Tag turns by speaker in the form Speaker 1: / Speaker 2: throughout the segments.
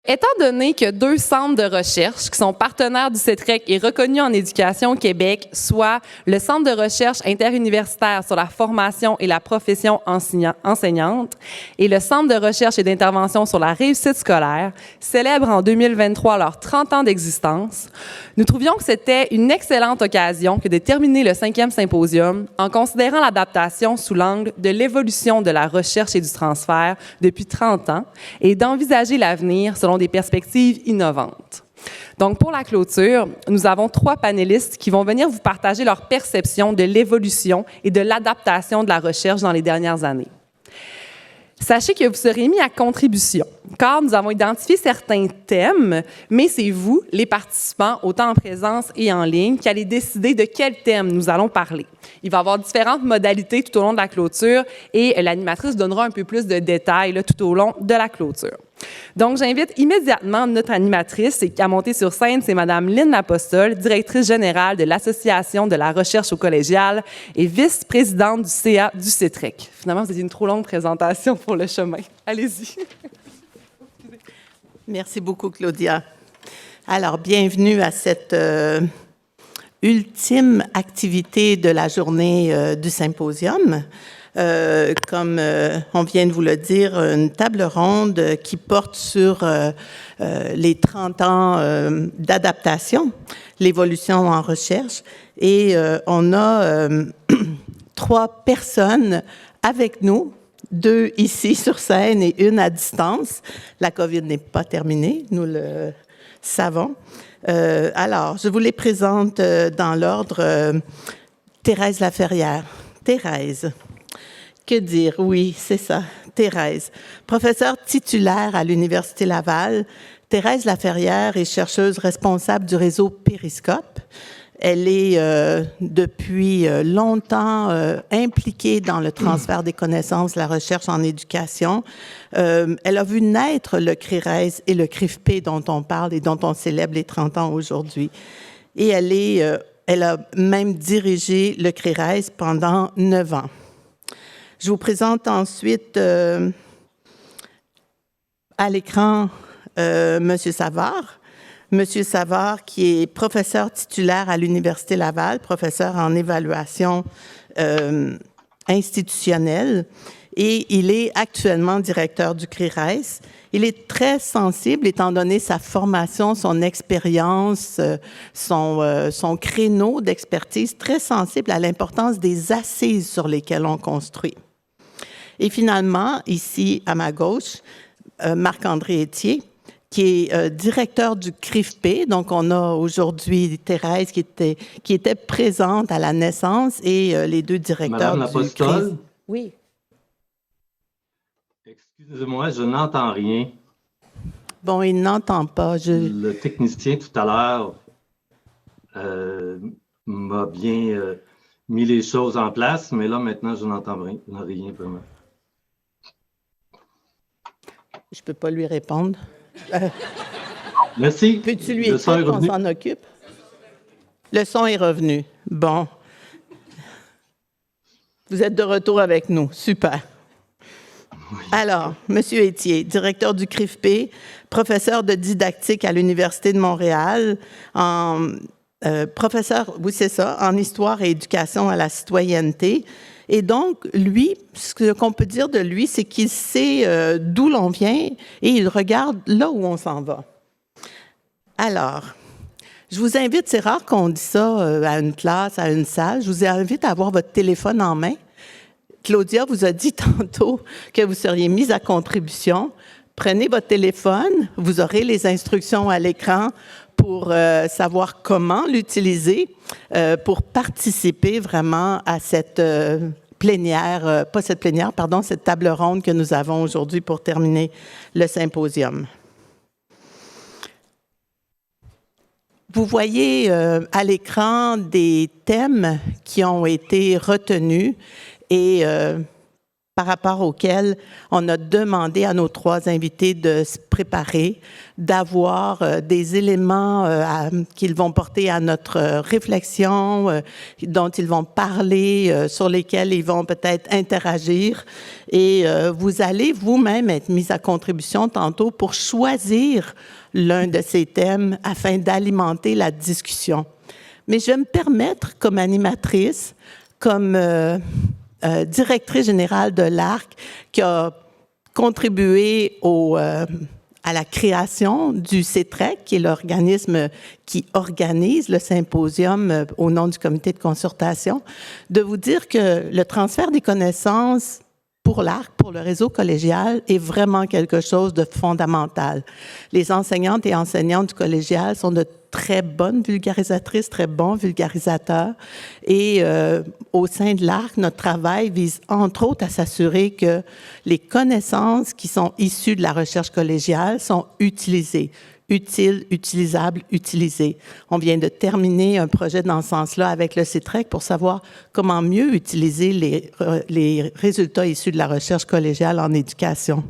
Speaker 1: Étant donné que 2 centres de recherche qui sont partenaires du CETREC et reconnus en éducation au Québec, soit le Centre de recherche interuniversitaire sur la formation et la profession enseignante et le Centre de recherche et d'intervention sur la réussite scolaire, célèbrent en 2023 leurs 30 ans d'existence, nous trouvions que c'était une excellente occasion que de terminer le 5e symposium en considérant l'adaptation sous l'angle de l'évolution de la recherche et du transfert depuis 30 ans et d'envisager l'avenir selon des perspectives innovantes. Donc, pour la clôture, nous avons 3 panélistes qui vont venir vous partager leur perception de l'évolution et de l'adaptation de la recherche dans les dernières années. Sachez que vous serez mis à contribution, car nous avons identifié certains thèmes, mais c'est vous, les participants, autant en présence et en ligne, qui allez décider de quel thème nous allons parler. Il va y avoir différentes modalités tout au long de la clôture et l'animatrice donnera un peu plus de détails là, tout au long de la clôture. Donc, j'invite immédiatement notre animatrice à monter sur scène, c'est Mme Lynne Lapostole, directrice générale de l'Association de la recherche au collégial et vice-présidente du CA du CETREC. Finalement, c'est une trop longue présentation pour le chemin. Allez-y.
Speaker 2: Merci beaucoup, Claudia. Alors, bienvenue à cette ultime activité de la journée du symposium. Comme on vient de vous le dire, une table ronde qui porte sur les 30 ans d'adaptation, l'évolution en recherche. Et on a 3 personnes avec nous, 2 ici sur scène et 1 à distance. La COVID n'est pas terminée, nous le savons. Alors, je vous les présente dans l'ordre. Thérèse Laferrière. Thérèse. Que dire? Oui, c'est ça, Thérèse. Professeure titulaire à l'Université Laval, Thérèse Laferrière est chercheuse responsable du réseau Périscope. Elle est depuis longtemps impliquée dans le transfert des connaissances, la recherche en éducation. Elle a vu naître le CRIRES et le CRIFP dont on parle et dont on célèbre les 30 ans aujourd'hui. Et elle a même dirigé le CRIRES pendant 9 ans. Je vous présente ensuite à l'écran M. Savard. M. Savard, qui est professeur titulaire à l'Université Laval, professeur en évaluation institutionnelle, et il est actuellement directeur du CRIRES. Il est très sensible, étant donné sa formation, son expérience, son créneau d'expertise, très sensible à l'importance des assises sur lesquelles on construit. Et finalement, ici, à ma gauche, Marc-André Etier, qui est directeur du CRIFP. Donc, on a aujourd'hui Thérèse qui était présente à la naissance et les 2 directeurs
Speaker 3: Madame Lapostole?
Speaker 2: Oui.
Speaker 3: Excusez-moi, je n'entends rien.
Speaker 2: Bon, il n'entend pas.
Speaker 3: Le technicien, tout à l'heure, m'a bien mis les choses en place, mais là, maintenant, je n'entends rien vraiment.
Speaker 2: Je ne peux pas lui répondre.
Speaker 3: Merci.
Speaker 2: Peux-tu lui écrire qu'on s'en occupe? Le son est revenu. Bon. Vous êtes de retour avec nous. Super. Oui. Alors, M. Etier, directeur du CRIFP, professeur de didactique à l'Université de Montréal, professeur, oui, c'est ça, en histoire et éducation à la citoyenneté. Et donc, lui, ce qu'on peut dire de lui, c'est qu'il sait d'où l'on vient et il regarde là où on s'en va. Alors, je vous invite, c'est rare qu'on dise ça à une classe, à une salle, je vous invite à avoir votre téléphone en main. Claudia vous a dit tantôt que vous seriez mise à contribution. Prenez votre téléphone, vous aurez les instructions à l'écran pour savoir comment l'utiliser pour participer vraiment à cette plénière, pas cette plénière, pardon, cette table ronde que nous avons aujourd'hui pour terminer le symposium. Vous voyez à l'écran des thèmes qui ont été retenus et par rapport auquel on a demandé à nos 3 invités de se préparer, d'avoir des éléments qu'ils vont porter à notre réflexion, dont ils vont parler, sur lesquels ils vont peut-être interagir. Et vous allez vous-même être mis à contribution tantôt pour choisir l'un de ces thèmes afin d'alimenter la discussion. Mais je vais me permettre, comme animatrice, comme directrice générale de l'ARC, qui a contribué à la création du CETREC, qui est l'organisme qui organise le symposium au nom du comité de concertation, de vous dire que le transfert des connaissances pour l'ARC, pour le réseau collégial, est vraiment quelque chose de fondamental. Les enseignantes et enseignants du collégial sont de très bonnes vulgarisatrices, très bons vulgarisateurs. Et au sein de l'ARC, notre travail vise entre autres à s'assurer que les connaissances qui sont issues de la recherche collégiale sont utilisées. Utiles, utilisables, utilisées. On vient de terminer un projet dans ce sens-là avec le CETREC pour savoir comment mieux utiliser les résultats issus de la recherche collégiale en éducation.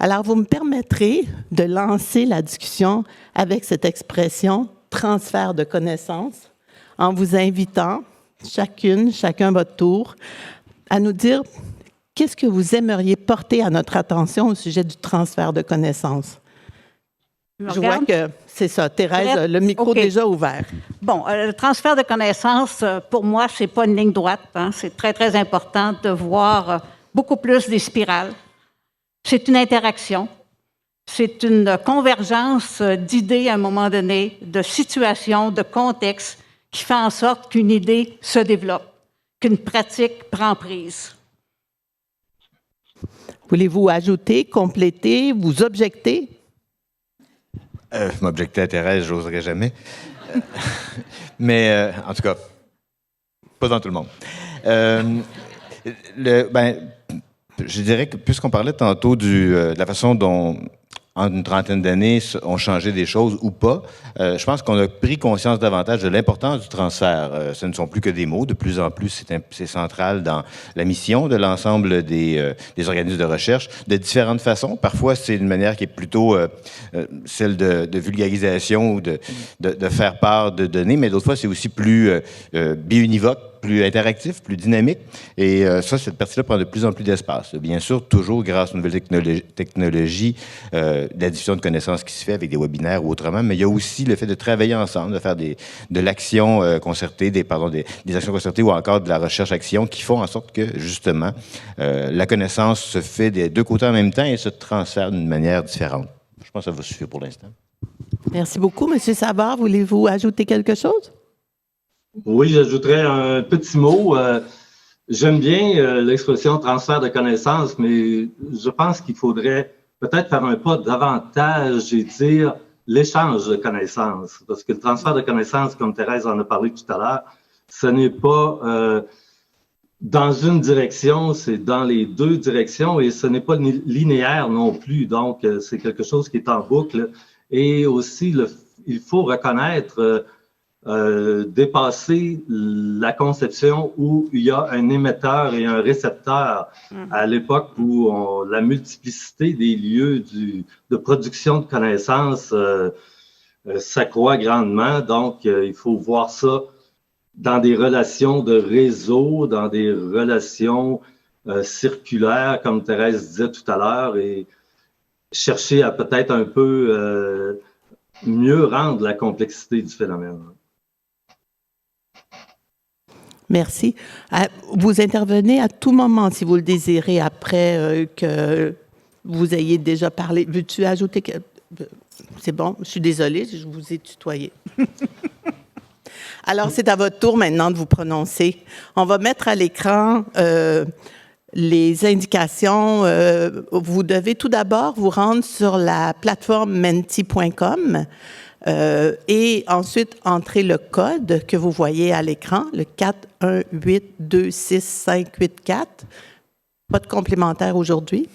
Speaker 2: Alors, vous me permettrez de lancer la discussion avec cette expression « transfert de connaissances » en vous invitant, chacun votre tour, à nous dire qu'est-ce que vous aimeriez porter à notre attention au sujet du transfert de connaissances. Je vois que c'est ça. Thérèse, le micro déjà ouvert.
Speaker 4: Bon, le transfert de connaissances, pour moi, c'est pas une ligne droite. Hein. C'est très, très important de voir beaucoup plus des spirales. C'est une interaction. C'est une convergence d'idées à un moment donné, de situations, de contextes, qui fait en sorte qu'une idée se développe, qu'une pratique prend prise.
Speaker 2: Voulez-vous ajouter, compléter, vous objecter?
Speaker 5: M'objecter à Thérèse, j'oserais jamais. Mais, en tout cas, pas dans tout le monde. Je dirais que, puisqu'on parlait tantôt de la façon dont, en une trentaine d'années, ont changé des choses ou pas, je pense qu'on a pris conscience davantage de l'importance du transfert. Ce ne sont plus que des mots. De plus en plus, c'est central dans la mission de l'ensemble des organismes de recherche, de différentes façons. Parfois, c'est une manière qui est plutôt celle de vulgarisation ou de faire part de données, mais d'autres fois, c'est aussi plus biunivoque, plus interactif, plus dynamique. Et ça, cette partie-là prend de plus en plus d'espace. Bien sûr, toujours grâce aux nouvelles technologies, la diffusion de connaissances qui se fait avec des webinaires ou autrement, mais il y a aussi le fait de travailler ensemble, de faire de l'action concertée, des actions concertées ou encore de la recherche-action qui font en sorte que, justement, la connaissance se fait des deux côtés en même temps et se transfère d'une manière différente. Je pense que ça va suffire pour l'instant.
Speaker 2: Merci beaucoup. Monsieur Savard, voulez-vous ajouter quelque chose?
Speaker 3: Oui, j'ajouterais un petit mot. J'aime bien l'expression transfert de connaissances, mais je pense qu'il faudrait peut-être faire un pas davantage et dire l'échange de connaissances. Parce que le transfert de connaissances, comme Thérèse en a parlé tout à l'heure, ce n'est pas dans une direction, c'est dans les deux directions et ce n'est pas linéaire non plus. Donc, c'est quelque chose qui est en boucle. Et aussi, il faut reconnaître dépasser la conception où il y a un émetteur et un récepteur à l'époque où la multiplicité des lieux de production de connaissances s'accroît grandement. Donc, il faut voir ça dans des relations de réseau, dans des relations circulaires, comme Thérèse disait tout à l'heure, et chercher à peut-être un peu mieux rendre la complexité du phénomène.
Speaker 2: Merci. Vous intervenez à tout moment, si vous le désirez, après que vous ayez déjà parlé. Veux-tu ajouter que... C'est bon, je suis désolée, je vous ai tutoyé. Alors, c'est à votre tour maintenant de vous prononcer. On va mettre à l'écran les indications. Vous devez tout d'abord vous rendre sur la plateforme menti.com. Et ensuite, entrez le code que vous voyez à l'écran, le 418266584. Pas de complémentaire aujourd'hui.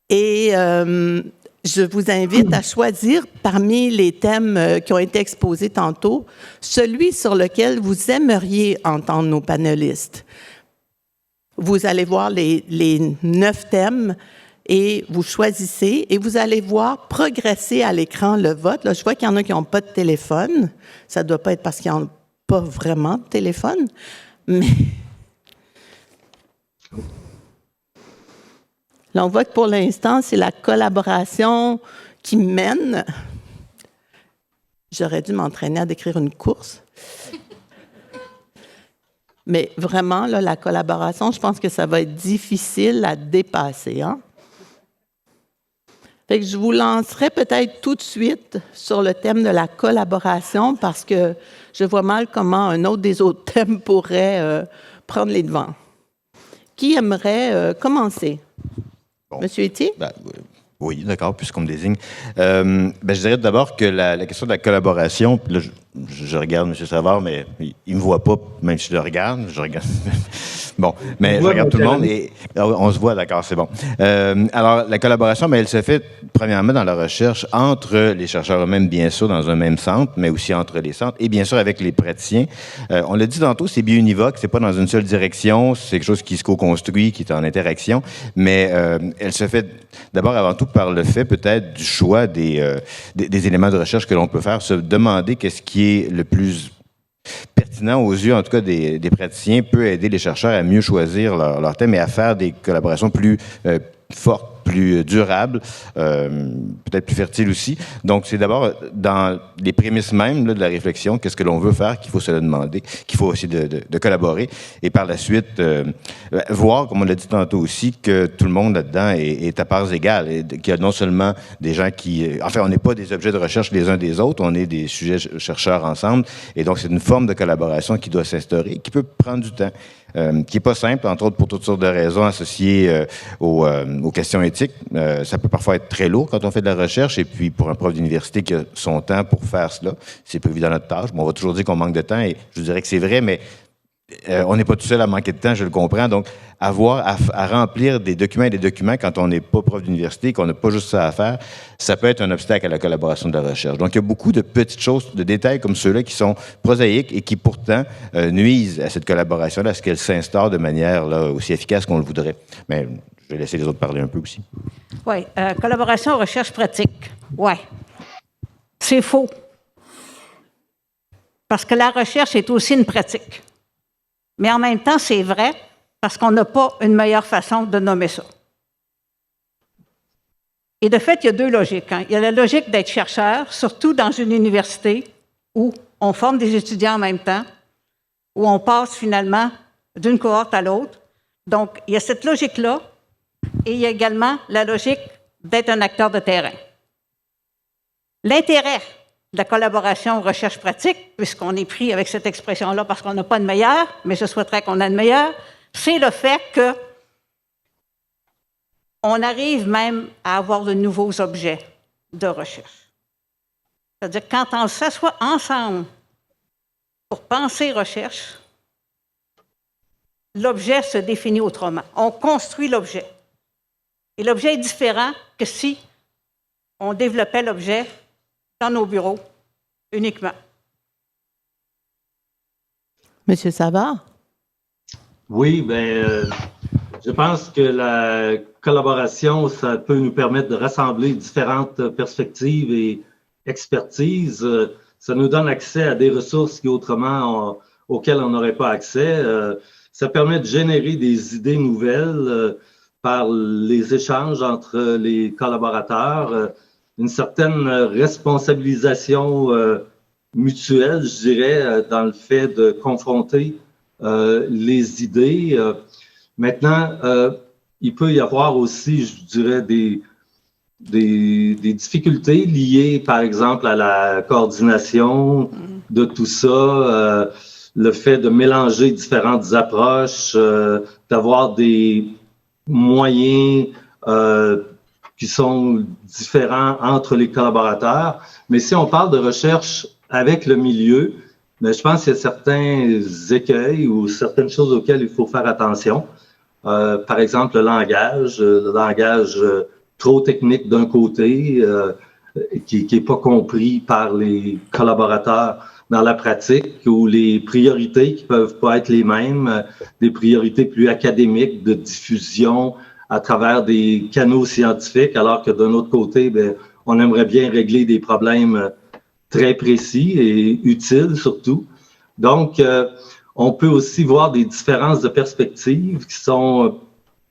Speaker 2: Et je vous invite à choisir parmi les thèmes qui ont été exposés tantôt, celui sur lequel vous aimeriez entendre nos panélistes. vous allez voir les 9 thèmes et vous choisissez et vous allez voir progresser à l'écran le vote. Là, je vois qu'il y en a qui n'ont pas de téléphone. Ça ne doit pas être parce qu'ils n'ont pas vraiment de téléphone, mais... Là, on voit que pour l'instant, c'est la collaboration qui mène. J'aurais dû m'entraîner à décrire une course. Mais vraiment, là, la collaboration, je pense que ça va être difficile à dépasser. Hein? Fait que je vous lancerai peut-être tout de suite sur le thème de la collaboration parce que je vois mal comment un autre des autres thèmes pourrait prendre les devants. Qui aimerait commencer?
Speaker 5: Bon.
Speaker 2: Monsieur Etier?
Speaker 5: Oui, d'accord, puisqu'on me désigne. Je dirais d'abord que la question de la collaboration, là, je regarde M. Savard, mais il ne me voit pas, même si je le regarde. Bon, mais je regarde tout le monde et on se voit, d'accord, c'est bon. Alors, la collaboration, elle se fait premièrement dans la recherche entre les chercheurs eux-mêmes, bien sûr, dans un même centre, mais aussi entre les centres et bien sûr avec les praticiens. On l'a dit tantôt, c'est biunivoque, c'est pas dans une seule direction, c'est quelque chose qui se co-construit, qui est en interaction, mais elle se fait d'abord avant tout par le fait peut-être du choix des éléments de recherche que l'on peut faire, se demander qu'est-ce qui est le plus pertinent aux yeux, en tout cas, des praticiens, peut aider les chercheurs à mieux choisir leur thème et à faire des collaborations plus fortes, plus durables, peut-être plus fertiles aussi. Donc, c'est d'abord dans les prémices même là, de la réflexion, qu'est-ce que l'on veut faire, qu'il faut se le demander, qu'il faut aussi de collaborer. Et par la suite, voir, comme on l'a dit tantôt aussi, que tout le monde là-dedans est à parts égales. Et qu'il y a non seulement des gens qui... Enfin, on n'est pas des objets de recherche les uns des autres, on est des sujets chercheurs ensemble. Et donc, c'est une forme de collaboration qui doit s'instaurer, qui peut prendre du temps. Qui n'est pas simple, entre autres pour toutes sortes de raisons associées aux questions éthiques. Ça peut parfois être très lourd quand on fait de la recherche, et puis pour un prof d'université qui a son temps pour faire cela, c'est pas évident notre tâche. Bon, on va toujours dire qu'on manque de temps, et je dirais que c'est vrai, mais on n'est pas tout seul à manquer de temps, je le comprends. Donc, avoir à remplir des documents quand on n'est pas prof d'université, qu'on n'a pas juste ça à faire, ça peut être un obstacle à la collaboration de la recherche. Donc, il y a beaucoup de petites choses, de détails comme ceux-là qui sont prosaïques et qui pourtant nuisent à cette collaboration-là, à ce qu'elle s'instaure de manière là, aussi efficace qu'on le voudrait. Mais je vais laisser les autres parler un peu aussi.
Speaker 4: Oui, collaboration recherche pratique. Oui. C'est faux. Parce que la recherche est aussi une pratique. Mais en même temps, c'est vrai parce qu'on n'a pas une meilleure façon de nommer ça. Et de fait, il y a 2 logiques. Hein. Il y a la logique d'être chercheur, surtout dans une université où on forme des étudiants en même temps, où on passe finalement d'une cohorte à l'autre. Donc, il y a cette logique-là, et il y a également la logique d'être un acteur de terrain. L'intérêt de la collaboration recherche-pratique, puisqu'on est pris avec cette expression-là parce qu'on n'a pas de meilleure, mais je souhaiterais qu'on ait de meilleure, c'est le fait qu'on arrive même à avoir de nouveaux objets de recherche. C'est-à-dire quand on s'assoit ensemble pour penser recherche, l'objet se définit autrement. On construit l'objet. Et l'objet est différent que si on développait l'objet dans nos bureaux uniquement.
Speaker 2: Monsieur Savard?
Speaker 3: Oui, je pense que la collaboration, ça peut nous permettre de rassembler différentes perspectives et expertises. Ça nous donne accès à des ressources auxquelles on n'aurait pas accès. Ça permet de générer des idées nouvelles par les échanges entre les collaborateurs, une certaine responsabilisation mutuelle, je dirais, dans le fait de confronter les idées. Maintenant, il peut y avoir aussi, je dirais, des difficultés liées, par exemple, à la coordination de tout ça, le fait de mélanger différentes approches, d'avoir des moyens qui sont différents entre les collaborateurs. Mais si on parle de recherche avec le milieu, je pense qu'il y a certains écueils ou certaines choses auxquelles il faut faire attention. Par exemple, le langage trop technique d'un côté, qui n'est pas compris par les collaborateurs dans la pratique ou les priorités qui peuvent pas être les mêmes, des priorités plus académiques de diffusion à travers des canaux scientifiques, alors que d'un autre côté, bien, on aimerait bien régler des problèmes très précis et utiles surtout. Donc, on peut aussi voir des différences de perspectives qui sont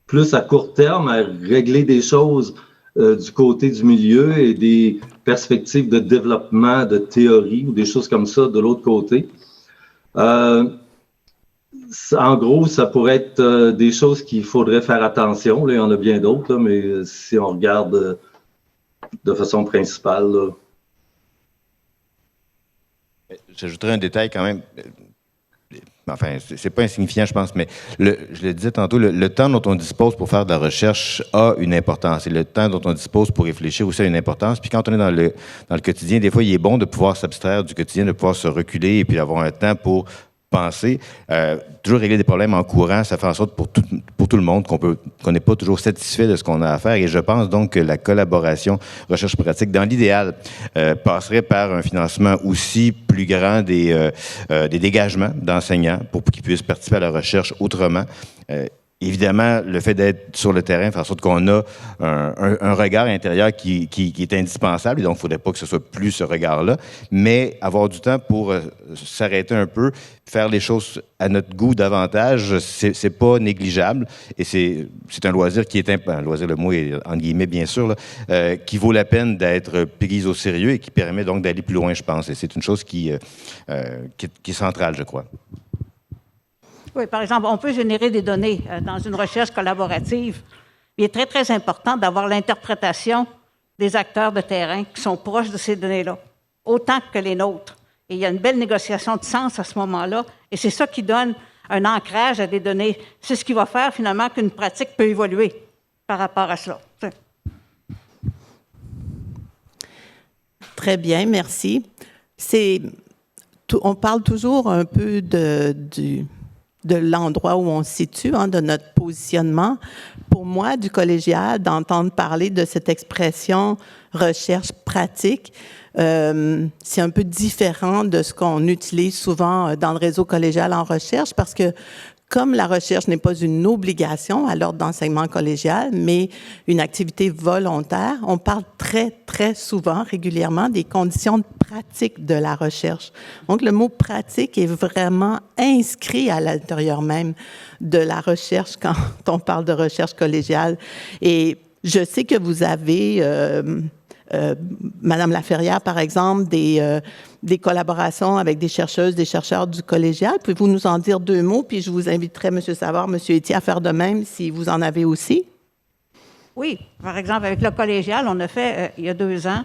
Speaker 3: plus à court terme, à régler des choses du côté du milieu et des perspectives de développement de théorie ou des choses comme ça de l'autre côté. En gros, ça pourrait être des choses qu'il faudrait faire attention. Là, il y en a bien d'autres, là, mais si on regarde de façon principale. Là.
Speaker 5: J'ajouterais un détail quand même. Enfin, c'est pas insignifiant, je pense, mais je le disais tantôt, le temps dont on dispose pour faire de la recherche a une importance. Et le temps dont on dispose pour réfléchir aussi a une importance. Puis quand on est dans le quotidien, des fois, il est bon de pouvoir s'abstraire du quotidien, de pouvoir se reculer et puis avoir un temps pour penser. Toujours régler des problèmes en courant, ça fait en sorte pour tout le monde qu'on n'est pas toujours satisfait de ce qu'on a à faire. Et je pense donc que la collaboration recherche-pratique, dans l'idéal, passerait par un financement aussi plus grand des dégagements d'enseignants pour qu'ils puissent participer à la recherche autrement. Évidemment, le fait d'être sur le terrain fait en sorte qu'on a un regard intérieur qui est indispensable, et donc il ne faudrait pas que ce soit plus ce regard-là, mais avoir du temps pour s'arrêter un peu, faire les choses à notre goût davantage, c'est pas négligeable, et c'est un loisir qui est un loisir, le mot est entre guillemets bien sûr, là, qui vaut la peine d'être pris au sérieux et qui permet donc d'aller plus loin, je pense, et c'est une chose qui est centrale, je crois.
Speaker 4: Oui, par exemple, on peut générer des données dans une recherche collaborative. Il est très, très important d'avoir l'interprétation des acteurs de terrain qui sont proches de ces données-là, autant que les nôtres. Et il y a une belle négociation de sens à ce moment-là, et c'est ça qui donne un ancrage à des données. C'est ce qui va faire finalement qu'une pratique peut évoluer par rapport à cela.
Speaker 2: Très bien, merci. On parle toujours un peu de l'endroit où on se situe, de notre positionnement. Pour moi, du collégial, d'entendre parler de cette expression recherche pratique, c'est un peu différent de ce qu'on utilise souvent dans le réseau collégial en recherche, parce que comme la recherche n'est pas une obligation à l'ordre d'enseignement collégial, mais une activité volontaire, on parle très, très souvent, régulièrement, des conditions pratiques de la recherche. Donc, le mot pratique est vraiment inscrit à l'intérieur même de la recherche quand on parle de recherche collégiale. Et je sais que vous avez, Madame Laferrière, par exemple, des collaborations avec des chercheuses, des chercheurs du collégial. Pouvez-vous nous en dire 2 mots? Puis je vous inviterai, M. Savard, M. Etier, à faire de même si vous en avez aussi.
Speaker 4: Oui. Par exemple, avec le collégial, on a fait, il y a 2 ans,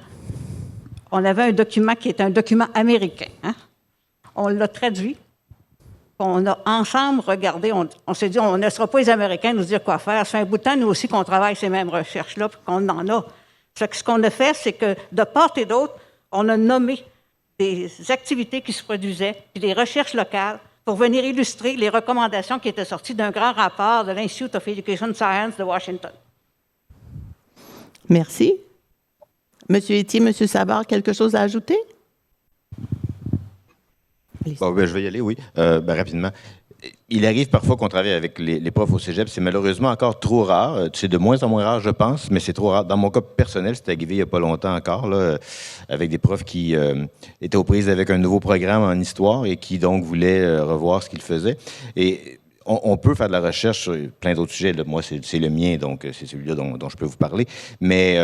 Speaker 4: on avait un document qui est un document américain. On l'a traduit. On a ensemble regardé, on s'est dit, on ne sera pas les Américains nous dire quoi faire. Ça fait un bout de temps, nous aussi, qu'on travaille ces mêmes recherches-là, puis qu'on en a. Ce qu'on a fait, c'est que de part et d'autre, on a nommé des activités qui se produisaient, puis des recherches locales, pour venir illustrer les recommandations qui étaient sorties d'un grand rapport de l'Institute of Education Science de Washington.
Speaker 2: Merci. Monsieur Etier, Monsieur Savard, quelque chose à ajouter?
Speaker 5: Bon, je vais y aller, oui, rapidement. Il arrive parfois qu'on travaille avec les profs au cégep. C'est malheureusement encore trop rare. C'est de moins en moins rare, je pense, mais c'est trop rare. Dans mon cas personnel, c'était arrivé il n'y a pas longtemps encore, là, avec des profs qui étaient aux prises avec un nouveau programme en histoire et qui donc voulaient revoir ce qu'ils faisaient. Et on peut faire de la recherche sur plein d'autres sujets. Là. Moi, c'est le mien, donc c'est celui-là dont je peux vous parler. Mais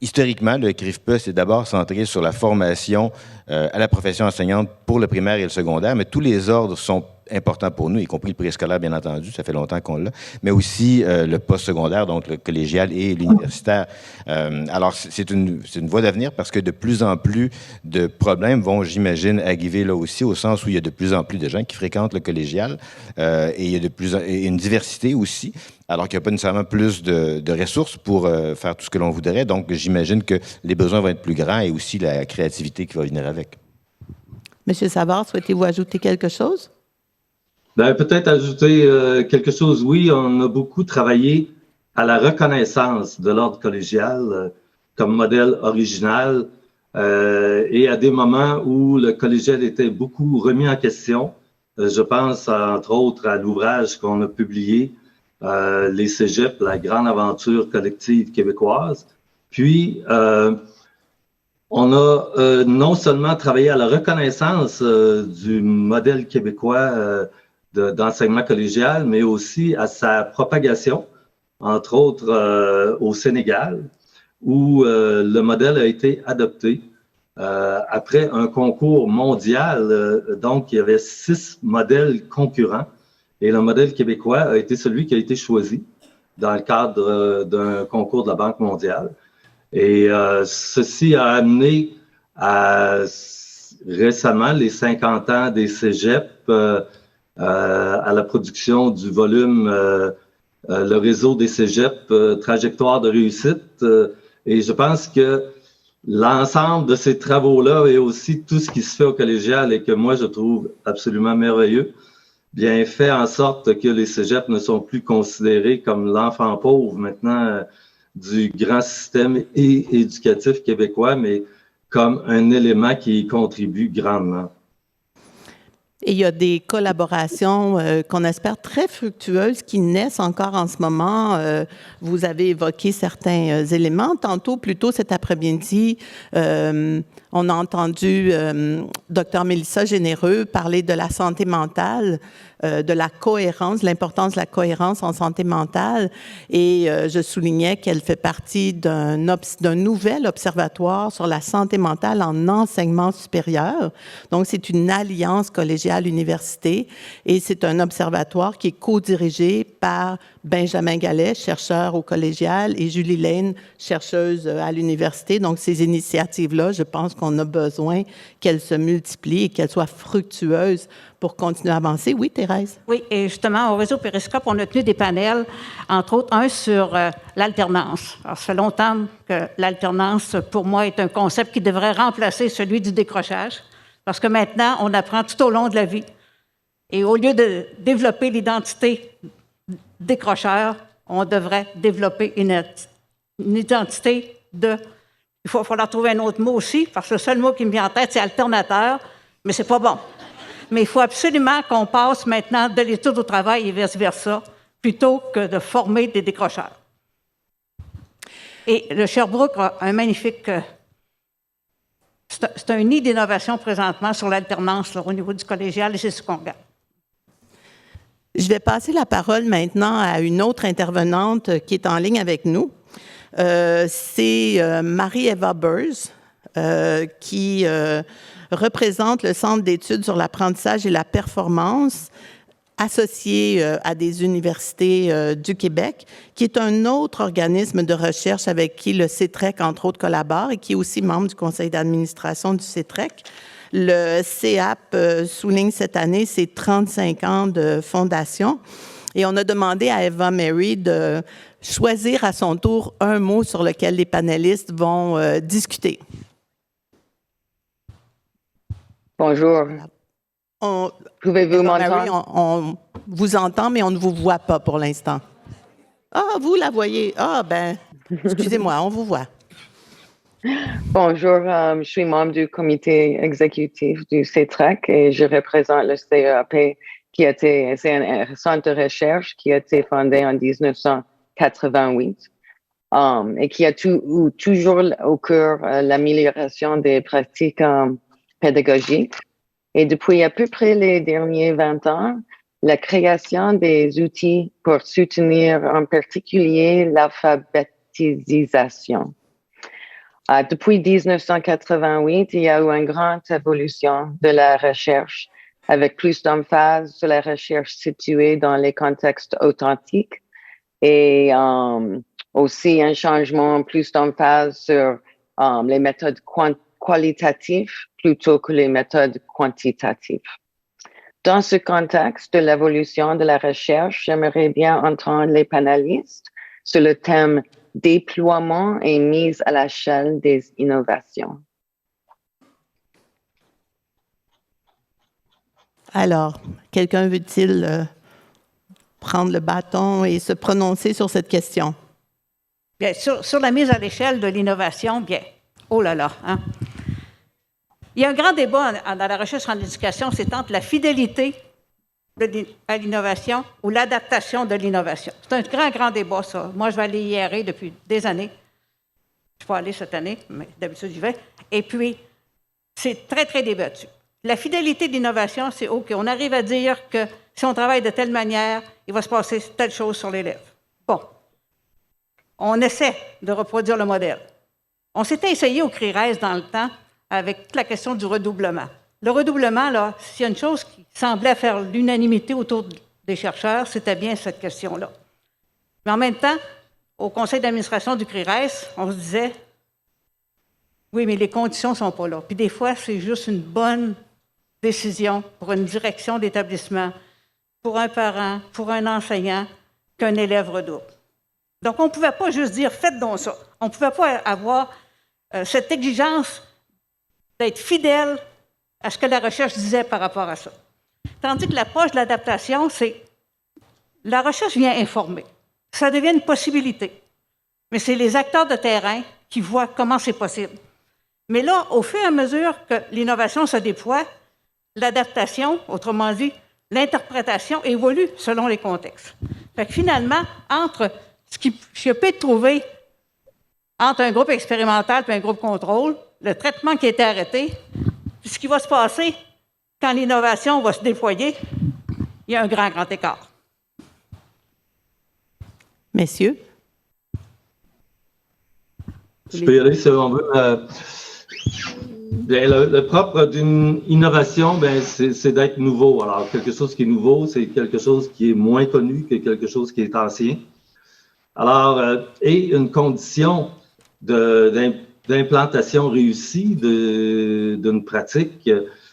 Speaker 5: historiquement, le CRIFPE s'est d'abord centré sur la formation à la profession enseignante pour le primaire et le secondaire, mais tous les ordres sont importants pour nous, y compris le préscolaire, bien entendu, ça fait longtemps qu'on l'a, mais aussi le postsecondaire, donc le collégial et l'universitaire. Alors, c'est une voie d'avenir parce que de plus en plus de problèmes vont, j'imagine, arriver là aussi, au sens où il y a de plus en plus de gens qui fréquentent le collégial et il y a une diversité aussi, alors qu'il n'y a pas nécessairement plus de ressources pour faire tout ce que l'on voudrait. Donc, j'imagine que les besoins vont être plus grands et aussi la créativité qui va venir avec.
Speaker 2: Monsieur Savard, souhaitez-vous ajouter quelque chose?
Speaker 3: Ben, peut-être ajouter quelque chose. Oui, on a beaucoup travaillé à la reconnaissance de l'ordre collégial comme modèle original et à des moments où le collégial était beaucoup remis en question. Je pense, entre autres, à l'ouvrage qu'on a publié, Les Cégeps, la grande aventure collective québécoise. Puis, on a non seulement travaillé à la reconnaissance du modèle québécois d'enseignement collégial, mais aussi à sa propagation, entre autres au Sénégal, où le modèle a été adopté après un concours mondial. Donc, il y avait 6 modèles concurrents et le modèle québécois a été celui qui a été choisi dans le cadre d'un concours de la Banque mondiale. Et ceci a amené à récemment les 50 ans des cégeps, à la production du volume Le réseau des cégeps, trajectoire de réussite. Et je pense que l'ensemble de ces travaux-là et aussi tout ce qui se fait au collégial et que moi je trouve absolument merveilleux, bien fait en sorte que les cégeps ne sont plus considérés comme l'enfant pauvre maintenant du grand système éducatif québécois, mais comme un élément qui y contribue grandement.
Speaker 2: Et il y a des collaborations qu'on espère très fructueuses qui naissent encore en ce moment. Vous avez évoqué certains éléments. Tantôt, plus tôt cet après-midi, on a entendu Dr. Mélissa Généreux parler de la santé mentale, de la cohérence, l'importance de la cohérence en santé mentale. Et je soulignais qu'elle fait partie d'un nouvel observatoire sur la santé mentale en enseignement supérieur. Donc, c'est une alliance collégiale-université et c'est un observatoire qui est co-dirigé par Benjamin Gallet, chercheur au collégial, et Julie Lane, chercheuse à l'université. Donc, ces initiatives-là, je pense qu'on a besoin qu'elles se multiplient et qu'elles soient fructueuses pour continuer à avancer. Oui, Thérèse?
Speaker 4: Oui, et justement, au réseau Périscope, on a tenu des panels, entre autres, un sur l'alternance. Alors, ça fait longtemps que l'alternance, pour moi, est un concept qui devrait remplacer celui du décrochage, parce que maintenant, on apprend tout au long de la vie. Et au lieu de développer l'identité décrocheur, on devrait développer une identité de... Il va falloir trouver un autre mot aussi, parce que le seul mot qui me vient en tête, c'est alternateur, mais c'est pas bon. Mais il faut absolument qu'on passe maintenant de l'étude au travail et vice-versa, plutôt que de former des décrocheurs. Et le Sherbrooke a un magnifique... C'est un nid d'innovation présentement sur l'alternance au niveau du collégial, et c'est ce qu'on regarde.
Speaker 2: Je vais passer la parole maintenant à une autre intervenante qui est en ligne avec nous. C'est Marie-Eva Burrs, qui représente le Centre d'études sur l'apprentissage et la performance associé à des universités du Québec, qui est un autre organisme de recherche avec qui le CETREC, entre autres, collabore et qui est aussi membre du conseil d'administration du CETREC. Le CEAP souligne cette année ses 35 ans de fondation et on a demandé à Eva Mary de choisir à son tour un mot sur lequel les panélistes vont discuter.
Speaker 6: Bonjour. Pouvez-vous m'entendre?
Speaker 2: Mary, on vous entend, mais on ne vous voit pas pour l'instant. Ah, vous la voyez. Ah, ben, excusez-moi, on vous voit.
Speaker 6: Bonjour, je suis membre du comité exécutif du CETREC et je représente le CEAP c'est un centre de recherche qui a été fondé en 1988 et qui a toujours au cœur l'amélioration des pratiques pédagogiques. Et depuis à peu près les derniers 20 ans, la création des outils pour soutenir en particulier l'alphabétisation. Depuis 1988, il y a eu une grande évolution de la recherche avec plus d'emphase sur la recherche située dans les contextes authentiques et aussi un changement plus d'emphase sur les méthodes qualitatives plutôt que les méthodes quantitatives. Dans ce contexte de l'évolution de la recherche, j'aimerais bien entendre les panélistes sur le thème déploiement et mise à l'échelle des innovations.
Speaker 2: Alors, quelqu'un veut-il prendre le bâton et se prononcer sur cette question?
Speaker 4: Bien, sur la mise à l'échelle de l'innovation, bien, oh là là, hein? Il y a un grand débat dans la recherche en éducation, c'est entre la fidélité à l'innovation ou l'adaptation de l'innovation. C'est un grand, grand débat, ça. Moi, je vais aller IRE depuis des années. Je ne vais pas aller cette année, mais d'habitude, j'y vais. Et puis, c'est très, très débattu. La fidélité de l'innovation, c'est OK. On arrive à dire que si on travaille de telle manière, il va se passer telle chose sur l'élève. Bon. On essaie de reproduire le modèle. On s'était essayé au CRIRES dans le temps avec la question du redoublement. Le redoublement, là, s'il y a une chose qui semblait faire l'unanimité autour des chercheurs, c'était bien cette question-là. Mais en même temps, au conseil d'administration du CRIRES, on se disait, oui, mais les conditions ne sont pas là. Puis des fois, c'est juste une bonne décision pour une direction d'établissement, pour un parent, pour un enseignant, qu'un élève redouble. Donc, on ne pouvait pas juste dire, faites donc ça. On ne pouvait pas avoir cette exigence d'être fidèle à ce que la recherche disait par rapport à ça. Tandis que l'approche de l'adaptation, c'est la recherche vient informer. Ça devient une possibilité. Mais c'est les acteurs de terrain qui voient comment c'est possible. Mais là, au fur et à mesure que l'innovation se déploie, l'adaptation, autrement dit, l'interprétation évolue selon les contextes. Fait que finalement, entre ce qui peut être trouvé entre un groupe expérimental et un groupe contrôle, le traitement qui a été arrêté, puis ce qui va se passer quand l'innovation va se déployer, il y a un grand, grand écart.
Speaker 2: Messieurs?
Speaker 3: Je peux y aller si on veut. Bien, le propre d'une innovation, bien, c'est d'être nouveau. Alors, quelque chose qui est nouveau, c'est quelque chose qui est moins connu que quelque chose qui est ancien. Alors, et une condition d'implantation réussie d'une pratique,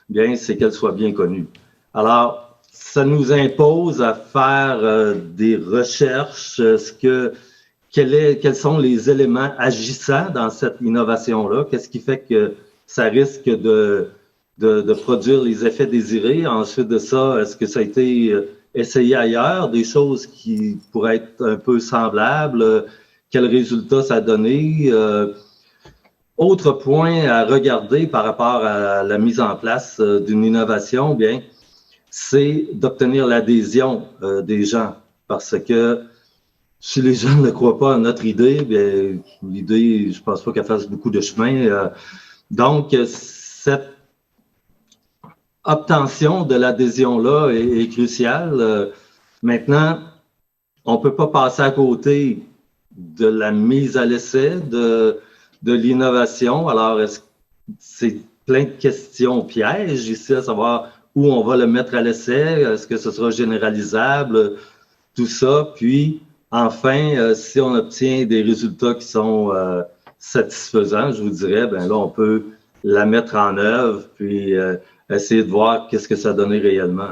Speaker 3: bien, c'est qu'elle soit bien connue. Alors, ça nous impose à faire des recherches, quels sont les éléments agissants dans cette innovation-là? Qu'est-ce qui fait que ça risque de produire les effets désirés? Ensuite de ça, est-ce que ça a été essayé ailleurs? Des choses qui pourraient être un peu semblables? Quels résultats ça a donné? Autre point à regarder par rapport à la mise en place d'une innovation, bien, c'est d'obtenir l'adhésion des gens. Parce que si les gens ne croient pas à notre idée, bien, l'idée, je ne pense pas qu'elle fasse beaucoup de chemin. Donc, cette obtention de l'adhésion-là est cruciale. Maintenant, on ne peut pas passer à côté de la mise à l'essai de l'innovation. Alors, c'est plein de questions pièges ici, à savoir où on va le mettre à l'essai, est-ce que ce sera généralisable, tout ça. Puis, enfin, si on obtient des résultats qui sont satisfaisants, je vous dirais, ben là, on peut la mettre en œuvre, puis essayer de voir qu'est-ce que ça a donné réellement.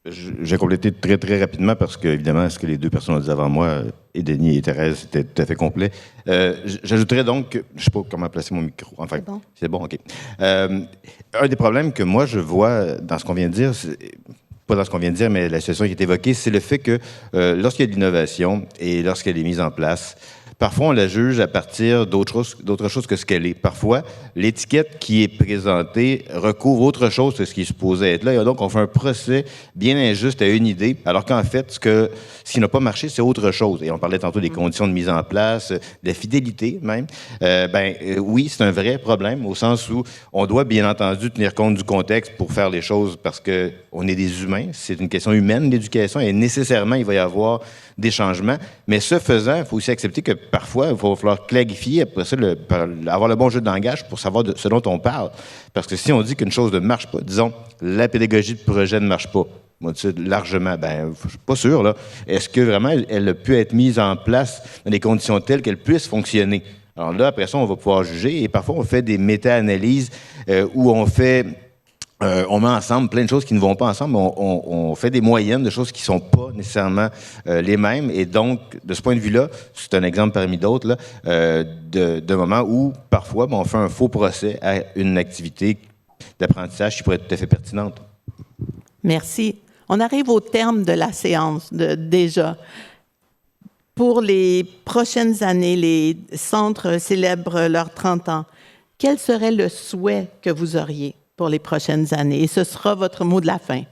Speaker 5: J'ai complété très, très rapidement parce que, évidemment, ce que les deux personnes ont dit avant moi, et Denis et Thérèse, c'était tout à fait complet. J'ajouterais donc, je ne sais pas comment placer mon micro. Enfin, c'est bon, OK. Un des problèmes que moi, je vois dans ce qu'on vient de dire, pas dans ce qu'on vient de dire, mais la situation qui est évoquée, c'est le fait que lorsqu'il y a de l'innovation et lorsqu'elle est mise en place, parfois, on la juge à partir d'autre chose que ce qu'elle est. Parfois, l'étiquette qui est présentée recouvre autre chose que ce qui est supposé être là. Et donc, on fait un procès bien injuste à une idée, alors qu'en fait, ce qui n'a pas marché, c'est autre chose. Et on parlait tantôt des conditions de mise en place, de la fidélité même. Oui, c'est un vrai problème, au sens où on doit, bien entendu, tenir compte du contexte pour faire les choses parce qu'on est des humains. C'est une question humaine, l'éducation, et nécessairement, il va y avoir des changements. Mais ce faisant, il faut aussi accepter que parfois, il va falloir clarifier, après ça, avoir le bon jeu de langage pour savoir de ce dont on parle. Parce que si on dit qu'une chose ne marche pas, disons, la pédagogie de projet ne marche pas, moi, tu sais, largement, je suis pas sûr, là. Est-ce que vraiment elle a pu être mise en place dans des conditions telles qu'elle puisse fonctionner? Alors là, après ça, on va pouvoir juger. Et parfois, on fait des méta-analyses où on met ensemble plein de choses qui ne vont pas ensemble, mais on fait des moyennes de choses qui ne sont pas nécessairement les mêmes. Et donc, de ce point de vue-là, c'est un exemple parmi d'autres, là, de moments où, parfois, on fait un faux procès à une activité d'apprentissage qui pourrait être tout à fait pertinente.
Speaker 2: Merci. On arrive au terme de la séance déjà. Pour les prochaines années, les centres célèbrent leurs 30 ans. quel serait le souhait que vous auriez pour les prochaines années? Et ce sera votre mot de la fin.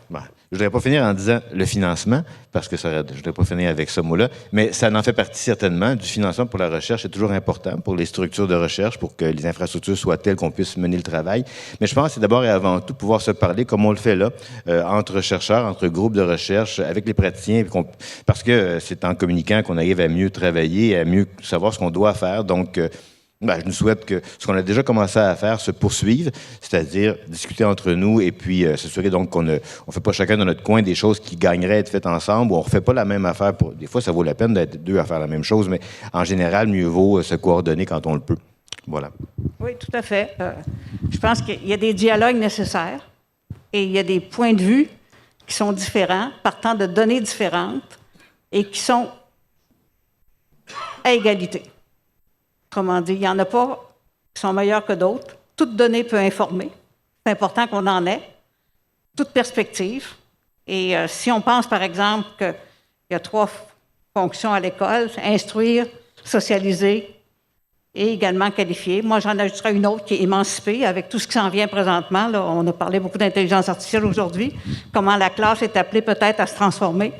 Speaker 5: Bon, je ne voudrais pas finir en disant le financement, parce que je ne voudrais pas finir avec ce mot-là, mais ça en fait partie certainement. Du financement pour la recherche, c'est toujours important pour les structures de recherche, pour que les infrastructures soient telles qu'on puisse mener le travail. Mais je pense que c'est d'abord et avant tout pouvoir se parler, comme on le fait là, entre chercheurs, entre groupes de recherche, avec les praticiens, parce que c'est en communiquant qu'on arrive à mieux travailler, à mieux savoir ce qu'on doit faire. Donc, je nous souhaite que ce qu'on a déjà commencé à faire se poursuive, c'est-à-dire discuter entre nous et puis s'assurer donc qu'on ne fait pas chacun dans notre coin des choses qui gagneraient à être faites ensemble ou on ne refait pas la même affaire. Des fois, ça vaut la peine d'être deux à faire la même chose, mais en général, mieux vaut se coordonner quand on le peut. Voilà.
Speaker 4: Oui, tout à fait. Je pense qu'il y a des dialogues nécessaires et il y a des points de vue qui sont différents, partant de données différentes et qui sont à égalité. Autrement dit, il n'y en a pas qui sont meilleurs que d'autres. Toute donnée peut informer. C'est important qu'on en ait. Toute perspective. Et si on pense, par exemple, qu'il y a 3 fonctions à l'école, instruire, socialiser et également qualifier. Moi, j'en ajouterais une autre qui est émanciper avec tout ce qui s'en vient présentement. Là, on a parlé beaucoup d'intelligence artificielle aujourd'hui. Comment la classe est appelée peut-être à se transformer.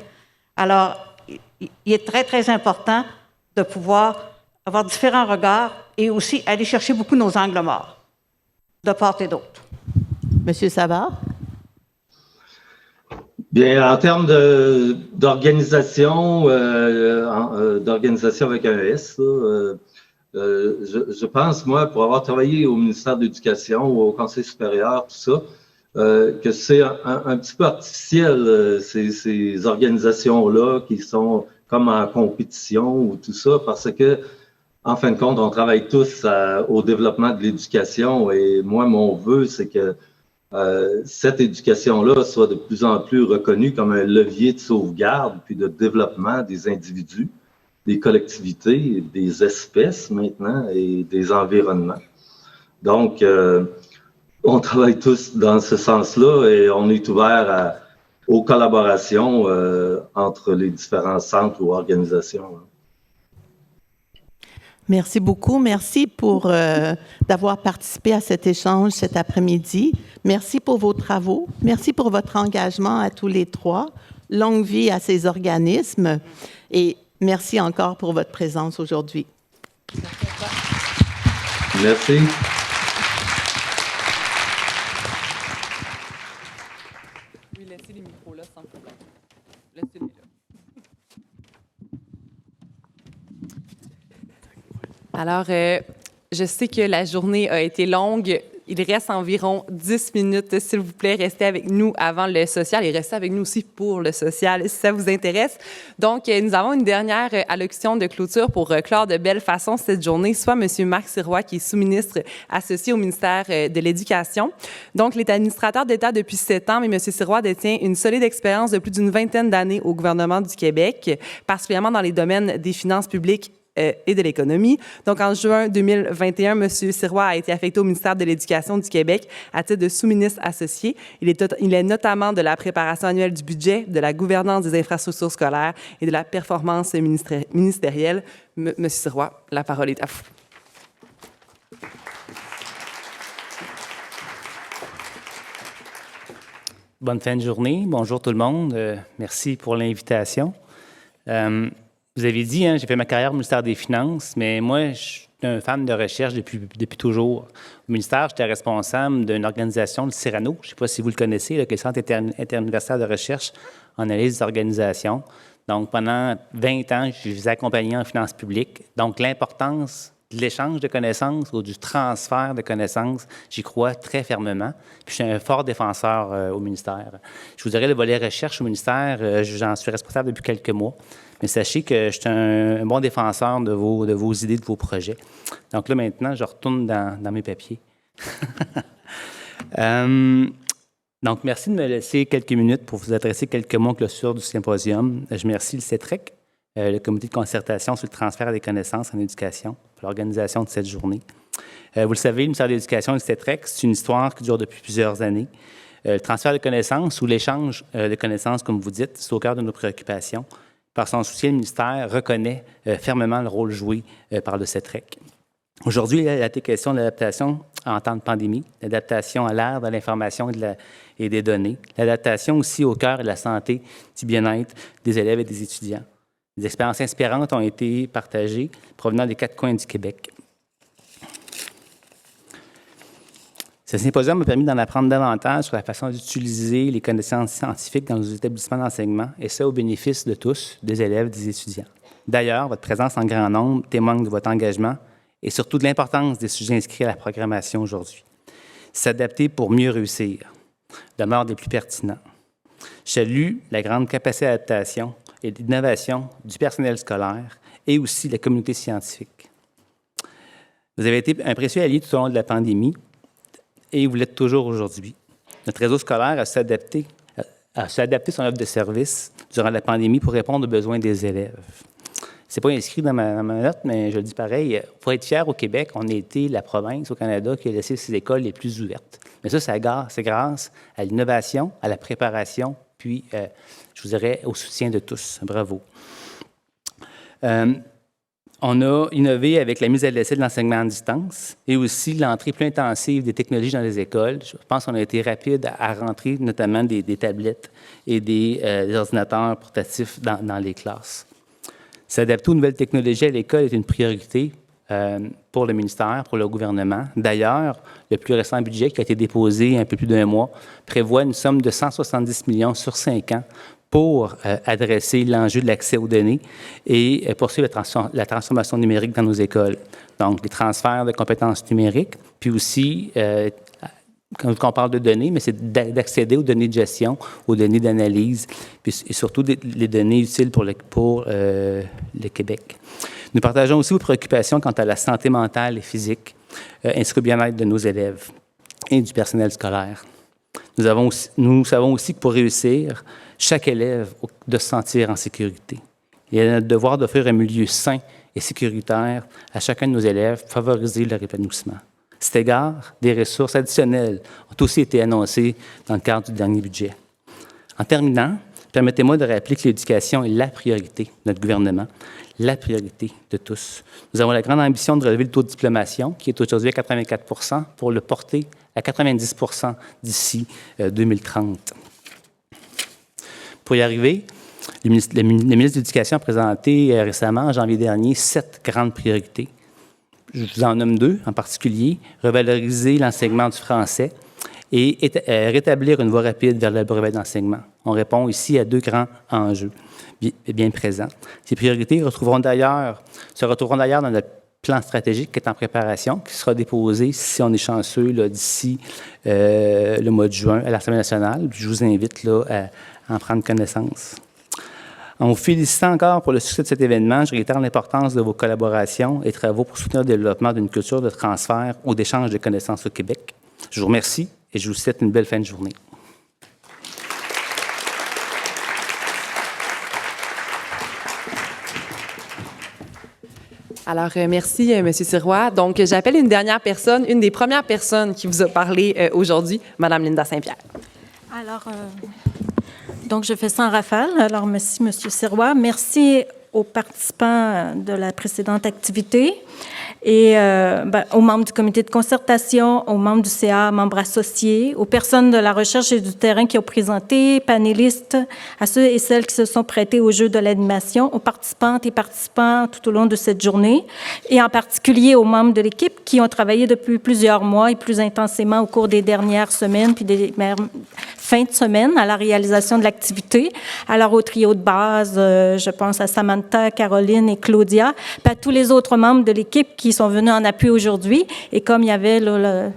Speaker 4: Alors, il est très, très important de pouvoir avoir différents regards et aussi aller chercher beaucoup nos angles morts, de part et d'autre.
Speaker 2: Monsieur Savard?
Speaker 3: Bien, en termes d'organisation, d'organisation avec un S, je pense, moi, pour avoir travaillé au ministère de l'Éducation ou au Conseil supérieur, tout ça, que c'est un petit peu artificiel, ces organisations-là qui sont comme en compétition ou tout ça, parce que en fin de compte, on travaille tous au développement de l'éducation et moi, mon vœu, c'est que cette éducation-là soit de plus en plus reconnue comme un levier de sauvegarde puis de développement des individus, des collectivités, des espèces maintenant et des environnements. Donc, on travaille tous dans ce sens-là et on est ouvert aux collaborations entre les différents centres ou organisations.
Speaker 2: Merci beaucoup. Merci pour d'avoir participé à cet échange cet après-midi. Merci pour vos travaux. Merci pour votre engagement à tous les 3. Longue vie à ces organismes. Et merci encore pour votre présence aujourd'hui.
Speaker 3: Merci.
Speaker 1: Oui, laissez les micros là sans problème. Laissez-les là. Alors, je sais que la journée a été longue. Il reste environ 10 minutes. S'il vous plaît, restez avec nous avant le social et restez avec nous aussi pour le social, si ça vous intéresse. Donc, nous avons une dernière allocution de clôture pour clore de belle façon cette journée, soit M. Marc Sirois, qui est sous-ministre associé au ministère de l'Éducation. Donc, il est administrateur d'État depuis 7 ans, mais M. Sirois détient une solide expérience de plus d'une vingtaine d'années au gouvernement du Québec, particulièrement dans les domaines des finances publiques et de l'économie. Donc, en juin 2021, M. Sirois a été affecté au ministère de l'Éducation du Québec à titre de sous-ministre associé. Il est notamment de la préparation annuelle du budget, de la gouvernance des infrastructures scolaires et de la performance ministérielle. M. Sirois, la parole est à vous.
Speaker 7: Bonne fin de journée. Bonjour tout le monde. Merci pour l'invitation. Vous avez dit, j'ai fait ma carrière au ministère des Finances, mais moi, je suis un fan de recherche depuis toujours. Au ministère, j'étais responsable d'une organisation, le Cyrano. Je ne sais pas si vous le connaissez, qui est le Centre interuniversitaire de recherche en analyse des organisations. Donc, pendant 20 ans, je les ai accompagnés en finances publiques. Donc, l'importance de l'échange de connaissances ou du transfert de connaissances, j'y crois très fermement. Puis, je suis un fort défenseur au ministère. Je vous dirais, le volet recherche au ministère, j'en suis responsable depuis quelques mois. Mais sachez que je suis un bon défenseur de vos idées, de vos projets. Donc là, maintenant, je retourne dans mes papiers. Donc, merci de me laisser quelques minutes pour vous adresser quelques mots en clôture du symposium. Je remercie le CETREC, le comité de concertation sur le transfert des connaissances en éducation, pour l'organisation de cette journée. Vous le savez, le ministère de l'Éducation et le CETREC, c'est une histoire qui dure depuis plusieurs années. Le transfert de connaissances ou l'échange de connaissances, comme vous dites, c'est au cœur de nos préoccupations. Par son soutien, le ministère reconnaît fermement le rôle joué par le CETREC. Aujourd'hui, il a été question de l'adaptation en temps de pandémie, l'adaptation à l'ère de l'information et des données, l'adaptation aussi au cœur de la santé, du bien-être des élèves et des étudiants. Des expériences inspirantes ont été partagées provenant des 4 coins du Québec. Ce symposium m'a permis d'en apprendre davantage sur la façon d'utiliser les connaissances scientifiques dans nos établissements d'enseignement, et ça au bénéfice de tous, des élèves, des étudiants. D'ailleurs, votre présence en grand nombre témoigne de votre engagement et surtout de l'importance des sujets inscrits à la programmation aujourd'hui. S'adapter pour mieux réussir demeure des plus pertinents. Je salue la grande capacité d'adaptation et d'innovation du personnel scolaire et aussi de la communauté scientifique. Vous avez été un précieux allié tout au long de la pandémie et vous l'êtes toujours aujourd'hui. Notre réseau scolaire a su adapter son offre de service durant la pandémie pour répondre aux besoins des élèves. Ce n'est pas inscrit dans ma note, mais je le dis pareil, il faut être fier au Québec, on a été la province au Canada qui a laissé ses écoles les plus ouvertes. Mais ça, c'est grâce à l'innovation, à la préparation, puis, je vous dirais, au soutien de tous. Bravo. On a innové avec la mise à l'essai de l'enseignement à distance et aussi l'entrée plus intensive des technologies dans les écoles. Je pense qu'on a été rapide à rentrer notamment des tablettes et des ordinateurs portatifs dans les classes. S'adapter aux nouvelles technologies à l'école est une priorité pour le ministère, pour le gouvernement. D'ailleurs, le plus récent budget qui a été déposé il y a un peu plus d'un mois prévoit une somme de 170 millions sur 5 ans pour adresser l'enjeu de l'accès aux données et poursuivre la transformation numérique dans nos écoles. Donc, les transferts de compétences numériques, puis aussi, quand on parle de données, mais c'est d'accéder aux données de gestion, aux données d'analyse, puis et surtout les données utiles pour le Québec. Nous partageons aussi vos préoccupations quant à la santé mentale et physique, ainsi qu'au bien-être de nos élèves et du personnel scolaire. Nous savons aussi que pour réussir, chaque élève doit se sentir en sécurité. Il est notre devoir d'offrir un milieu sain et sécuritaire à chacun de nos élèves pour favoriser leur épanouissement. À cet égard, des ressources additionnelles ont aussi été annoncées dans le cadre du dernier budget. En terminant, permettez-moi de rappeler que l'éducation est la priorité de notre gouvernement, la priorité de tous. Nous avons la grande ambition de relever le taux de diplomation, qui est aujourd'hui à 84 % pour le porter à 90 % d'ici 2030. Pour y arriver, le ministre de l'Éducation a présenté récemment, en janvier dernier, 7 grandes priorités. Je vous en nomme 2 en particulier: revaloriser l'enseignement du français et rétablir une voie rapide vers le brevet d'enseignement. On répond ici à 2 grands enjeux bien présents. Ces priorités se retrouveront d'ailleurs dans notre plan stratégique qui est en préparation, qui sera déposé, si on est chanceux, là, d'ici le mois de juin à l'Assemblée nationale. Je vous invite là, à en prendre connaissance. En vous félicitant encore pour le succès de cet événement, je réitère l'importance de vos collaborations et travaux pour soutenir le développement d'une culture de transfert ou d'échange de connaissances au Québec. Je vous remercie et je vous souhaite une belle fin de journée.
Speaker 1: Alors, merci, M. Sirois. Donc, j'appelle une des premières personnes qui vous a parlé aujourd'hui, Mme Linda Saint-Pierre.
Speaker 8: Alors, donc, je fais ça en rafale. Alors, merci, M. Sirois. Merci aux participants de la précédente activité et aux membres du comité de concertation, aux membres du CA, membres associés, aux personnes de la recherche et du terrain qui ont présenté, panélistes, à ceux et celles qui se sont prêtés au jeu de l'animation, aux participantes et participants tout au long de cette journée, et en particulier aux membres de l'équipe qui ont travaillé depuis plusieurs mois et plus intensément au cours des dernières semaines puis des fins de semaine à la réalisation de l'activité. Alors, au trio de base, je pense à Samantha, Caroline et Claudia, puis à tous les autres membres de l'équipe qui sont venus en appui aujourd'hui. Et comme il y avait là,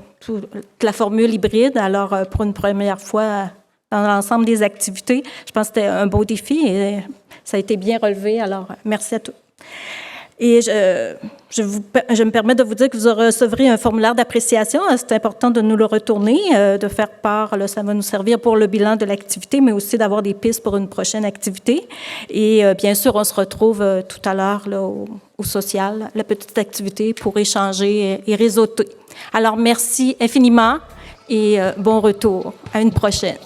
Speaker 8: la formule hybride, alors pour une première fois dans l'ensemble des activités, je pense que c'était un beau défi et ça a été bien relevé. Alors, merci à tous. Et je me permets de vous dire que vous recevrez un formulaire d'appréciation. C'est important de nous le retourner, de faire part. Là, ça va nous servir pour le bilan de l'activité, mais aussi d'avoir des pistes pour une prochaine activité. Et bien sûr, on se retrouve tout à l'heure là, au social, la petite activité pour échanger et réseauter. Alors, merci infiniment et bon retour. À une prochaine.